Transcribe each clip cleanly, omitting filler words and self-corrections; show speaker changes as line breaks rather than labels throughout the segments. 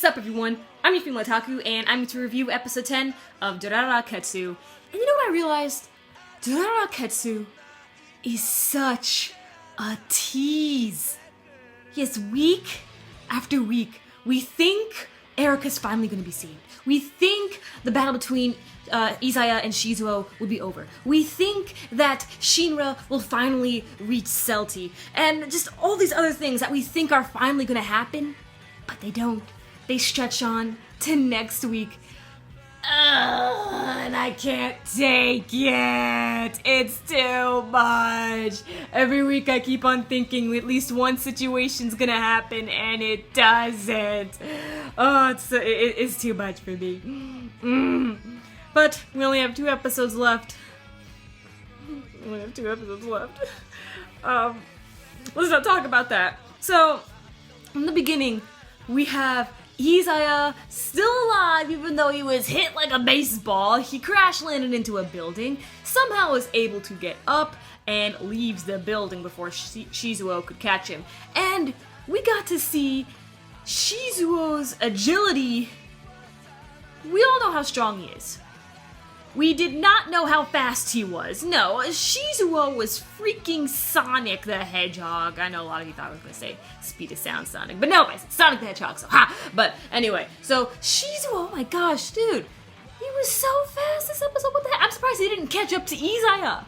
up, everyone? I'm Yufimo Otaku, and I'm here to review episode 10 of Durara Ketsu. And you know what I realized? Durara Ketsu is such a tease. Yes, week after week, we think Erika's finally going to be saved. We think the battle between Izaya and Shizuo will be over. We think that Shinra will finally reach Celti. And just all these other things that we think are finally going to happen, but they don't. They stretch on to next week. And I can't take it. It's too much. Every week I keep on thinking at least one situation's gonna happen, and it doesn't. Oh, it's too much for me. But we only have 2 episodes left. Let's not talk about that. So, in the beginning, we have Izaya still alive even though he was hit like a baseball. He crash landed into a building, somehow was able to get up, and leaves the building before Shizuo could catch him. And we got to see Shizuo's agility. We all know how strong he is. We did not know how fast he was. No, Shizuo was freaking Sonic the Hedgehog. I know a lot of you thought I was going to say Speed of Sound Sonic, but no, I said Sonic the Hedgehog, so ha! But anyway, so Shizuo, oh my gosh, dude, he was so fast this episode. What the heck? I'm surprised he didn't catch up to Izaya.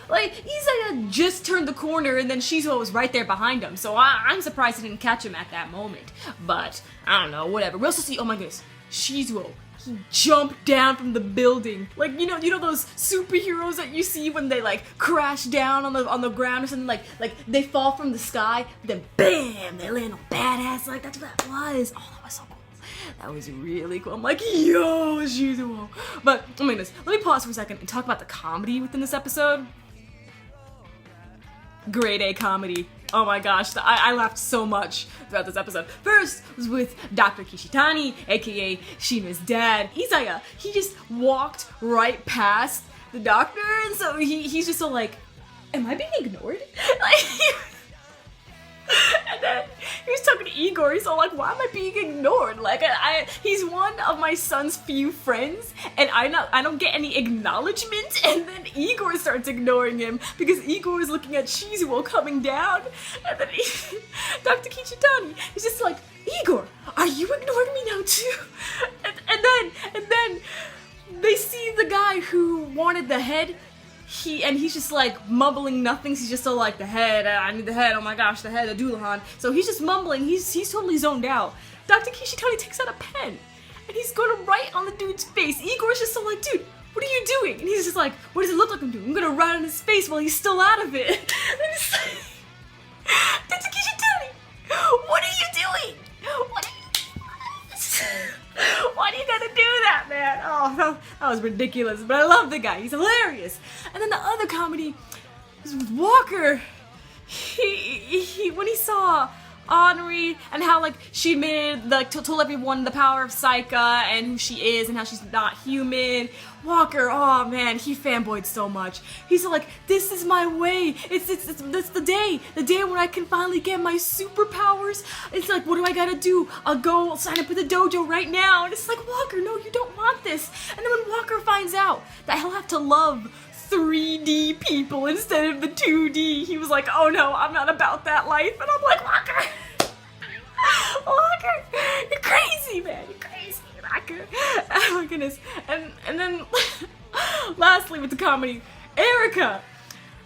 Like, Izaya just turned the corner and then Shizuo was right there behind him, so I'm surprised he didn't catch him at that moment. But, I don't know, whatever. We also see, oh my goodness, Shizuo. He jumped down from the building. Like, you know those superheroes that you see when they like crash down on the ground or something, like they fall from the sky, then bam, they land on badass. Like, that's what that was. Oh, that was so cool. That was really cool. I'm like, yo, Shizuo. But, oh my goodness, let me pause for a second and talk about the comedy within this episode. Grade A comedy. Oh my gosh, I laughed so much throughout this episode. First was with Dr. Kishitani, aka Shina's dad. Izaya, he just walked right past the doctor, and so he's just so like, am I being ignored? And then he was talking to Igor, he's all like, why am I being ignored? Like, he's one of my son's few friends, and I don't get any acknowledgement, and then Igor starts ignoring him, because Igor is looking at Shizuo coming down, and then Dr. Kichitani is just like, Igor, are you ignoring me now too? And then they see the guy who wanted the head, he's just like mumbling nothing. He's just so like, the head, I need the head, oh my gosh, the head, the Dullahan. So he's just mumbling, he's totally zoned out. Dr. Kishitani takes out a pen, and he's going to write on the dude's face. Igor's just so like, dude, what are you doing? And he's just like, what does it look like I'm doing? I'm gonna write on his face while he's still out of it. And it's like, Dr. Kishitani, what are you doing? Why do you gotta do that, man? Oh, that was ridiculous, but I love the guy. He's hilarious. And then the other comedy was with Walker. He when he saw Henri and how like she made told everyone the power of Saika and who she is and how she's not human. Walker, oh man, he fanboyed so much. He's like, this is my way. It's the day when I can finally get my superpowers. It's like, what do I gotta do? I'll go sign up for the dojo right now. And it's like, Walker, no, you don't want this. And then when Walker finds out that he'll have to love 3D people instead of the 2D, he was like, oh no, I'm not about that life. And I'm like, Walker, Walker, you're crazy, man, you're crazy, Walker. Oh my goodness. And then lastly with the comedy, Erika.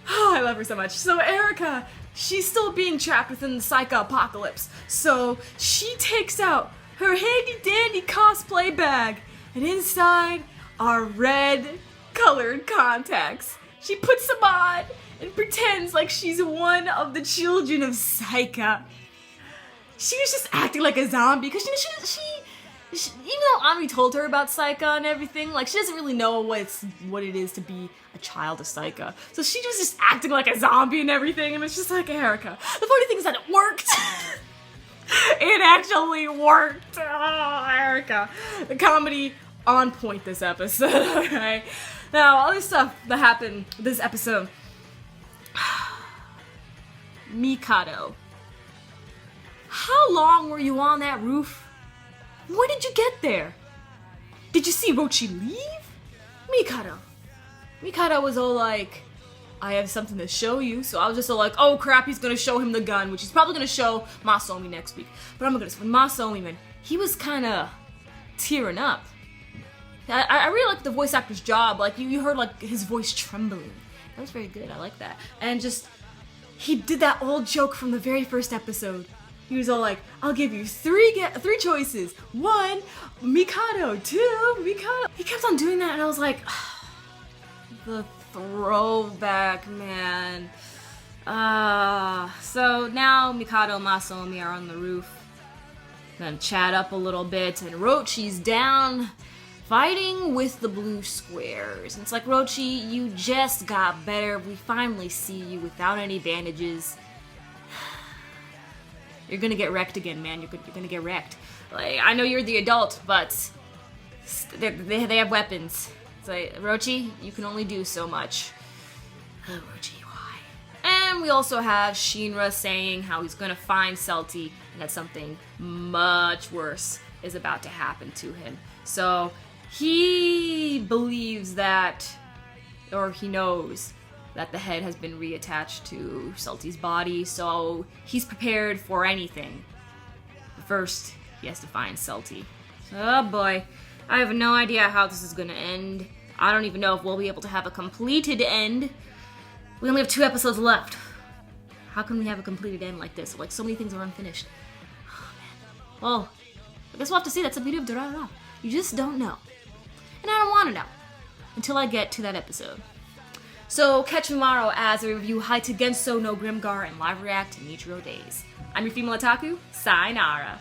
Oh, I love her so much. So Erika, she's still being trapped within the Saika apocalypse. So she takes out her handy dandy cosplay bag, and inside are red colored contacts. She puts them on and pretends like she's one of the children of Saika. She was just acting like a zombie because she even though Ami told her about Saika and everything, like, she doesn't really know what it is to be a child of Saika. So she was just acting like a zombie and everything, and it's just like, Erika. The funny thing is that it worked. It actually worked. Oh, Erika. The comedy on point this episode, alright? Now, other stuff that happened this episode. Mikado. How long were you on that roof? When did you get there? Did you see Rochi leave? Mikado was all like, I have something to show you. So I was just all like, oh crap, he's gonna show him the gun, which he's probably gonna show Masaomi next week. But I'm gonna say, Masaomi, man, he was kind of tearing up. I really liked the voice actor's job. Like, you heard, like, his voice trembling. That was very good. I like that. And just, he did that old joke from the very first episode. He was all like, I'll give you three choices. 1, Mikado. 2, Mikado. He kept on doing that, and I was like, the throwback, man. So now Mikado and Masaomi are on the roof. Gonna chat up a little bit, and Rochi's down fighting with the blue squares. And it's like, Rochi, you just got better. We finally see you without any bandages. You're gonna get wrecked again, man. You're gonna get wrecked. Like, I know you're the adult, but they have weapons. It's like, Rochi, you can only do so much. Oh, Rochi, why? And we also have Shinra saying how he's gonna find Celti and that something much worse is about to happen to him. So he believes that, or he knows that the head has been reattached to Celti's body, so he's prepared for anything. But first, he has to find Celti. Oh boy, I have no idea how this is gonna end. I don't even know if we'll be able to have a completed end. We only have 2 episodes left. How can we have a completed end like this? Like, so many things are unfinished. Oh, man. Well, I guess we'll have to see. That's the beauty of Durarara. You just don't know. And I don't want to know until I get to that episode. So catch me tomorrow as I review Haita Genso no Grimgar and live react to Nichiro Days. I'm your female otaku, sayonara.